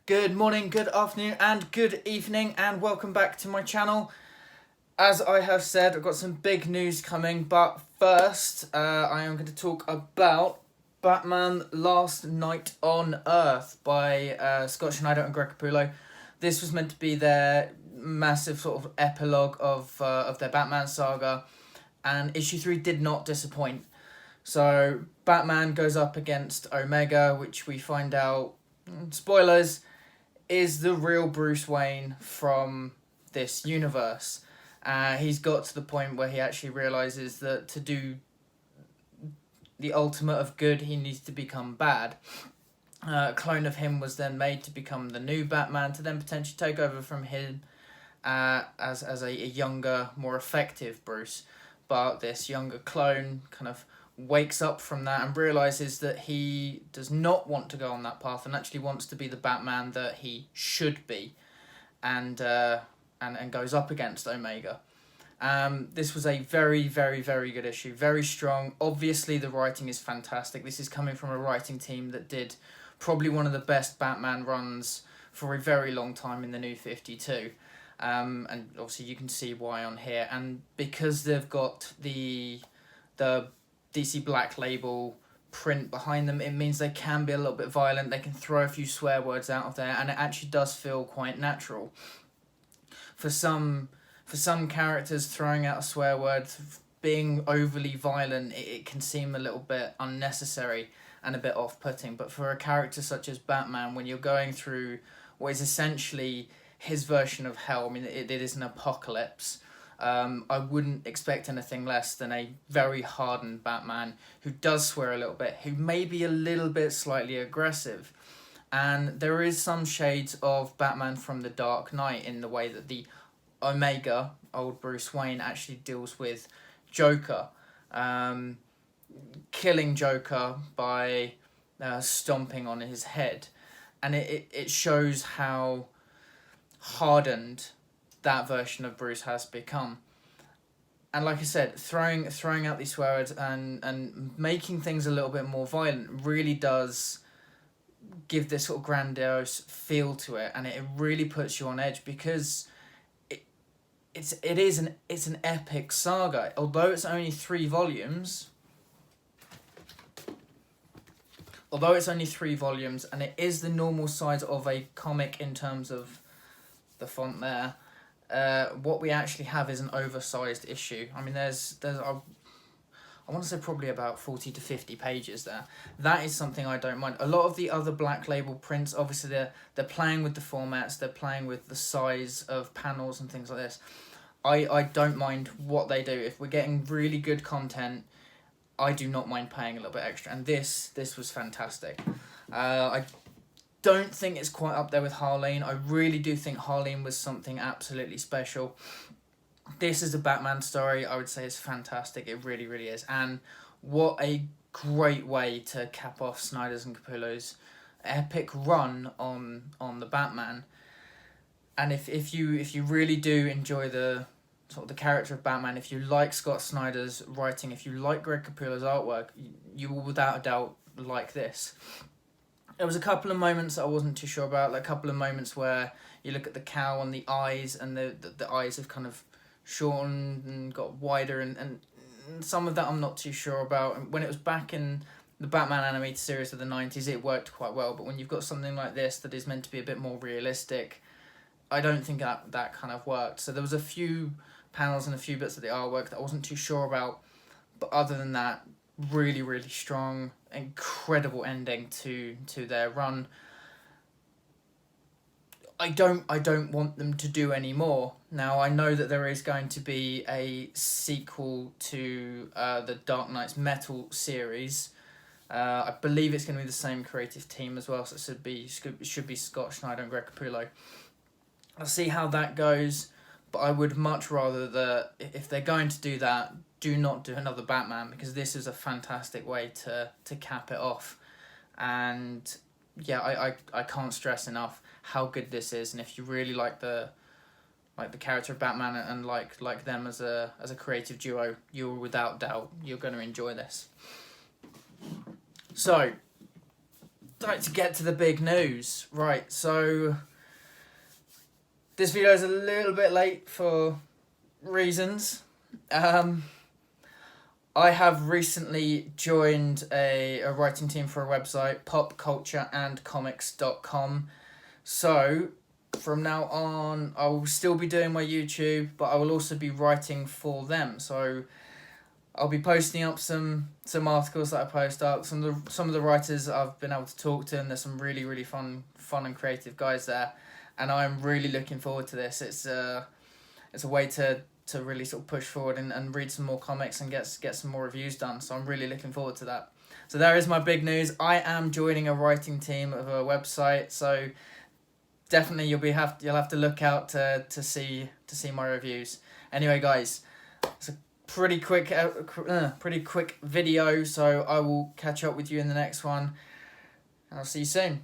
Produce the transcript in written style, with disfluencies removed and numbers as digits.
Good morning, good afternoon, and good evening, and welcome back to my channel. As I have said, I've got some big news coming, but first, I am going to talk about Batman Last Night on Earth by Scott Snyder and Greg Capullo. This was meant to be their massive sort of epilogue of their Batman saga, and issue 3 did not disappoint. So, Batman goes up against Omega, which we find out, spoilers, is the real Bruce Wayne from this universe. He's got to the point where he actually realizes that to do the ultimate of good, he needs to become bad. A clone of him was then made to become the new Batman, to then potentially take over from him as a younger, more effective Bruce. But this younger clone kind of wakes up from that and realizes that he does not want to go on that path and actually wants to be the Batman that he should be, and goes up against Omega. This was a very, very, very good issue, very strong. Obviously, the writing is fantastic. This is coming from a writing team that did probably one of the best Batman runs for a very long time in the New 52. And obviously you can see why on here. And because they've got the DC Black Label print behind them, it means they can be a little bit violent. They can throw a few swear words out of there, and it actually does feel quite natural. For some characters, throwing out a swear word, being overly violent, it can seem a little bit unnecessary and a bit off-putting. But for a character such as Batman, when you're going through what is essentially his version of hell, I mean, it is an apocalypse. I wouldn't expect anything less than a very hardened Batman who does swear a little bit, who may be a little bit slightly aggressive. And there is some shades of Batman from the Dark Knight in the way that the Omega, old Bruce Wayne, actually deals with Joker. Killing Joker by stomping on his head. And it shows how hardened that version of Bruce has become. And like I said, throwing out these swear words and making things a little bit more violent really does give this sort of grandiose feel to it, and it really puts you on edge, because it's an epic saga. Although it's only 3 volumes, and it is the normal size of a comic in terms of the font there, what we actually have is an oversized issue. I mean, there's I want to say probably about 40 to 50 pages there. That is something I don't mind. A lot of the other Black Label prints, obviously they're playing with the formats, they're playing with the size of panels and things like this. I don't mind what they do. If we're getting really good content, I do not mind paying a little bit extra. And this was fantastic. I don't think it's quite up there with Harleen. I really do think Harleen was something absolutely special. This is a Batman story. I would say it's fantastic. It really, really is. And what a great way to cap off Snyder's and Capullo's epic run on the Batman. And if you really do enjoy the sort of the character of Batman, if you like Scott Snyder's writing, if you like Greg Capullo's artwork, you will without a doubt like this. There was a couple of moments that I wasn't too sure about, like a couple of moments where you look at the cowl and the eyes, and the eyes have kind of shortened and got wider, and some of that I'm not too sure about. And when it was back in the Batman animated series of the 90s, it worked quite well, but when you've got something like this that is meant to be a bit more realistic, I don't think that kind of worked. So there was a few panels and a few bits of the artwork that I wasn't too sure about, but other than that, really, really strong, incredible ending to their run. I don't want them to do any more. Now, I know that there is going to be a sequel to the Dark Knight's Metal series. I believe it's going to be the same creative team as well, so it should be Scott Snyder and Greg Capullo. I'll see how that goes, but I would much rather that if they're going to do that, do not do another Batman, because this is a fantastic way to cap it off. And yeah, I can't stress enough how good this is, and if you really like the character of Batman and like them as a creative duo, you're without doubt you're going to enjoy this. So like to get to the big news. Right, so this video is a little bit late for reasons. I have recently joined a writing team for a website, popcultureandcomics.com. So from now on, I will still be doing my YouTube, but I will also be writing for them. So I'll be posting up some articles that I post up. Some of the writers I've been able to talk to, and there's some really fun and creative guys there, and I'm really looking forward to this. It's a way to really sort of push forward and read some more comics and get some more reviews done. So I'm really looking forward to that. So there is my big news. I am joining a writing team of a website. So definitely you'll have to look out to see my reviews. Anyway, guys, it's a pretty quick video. So I will catch up with you in the next one. I'll see you soon.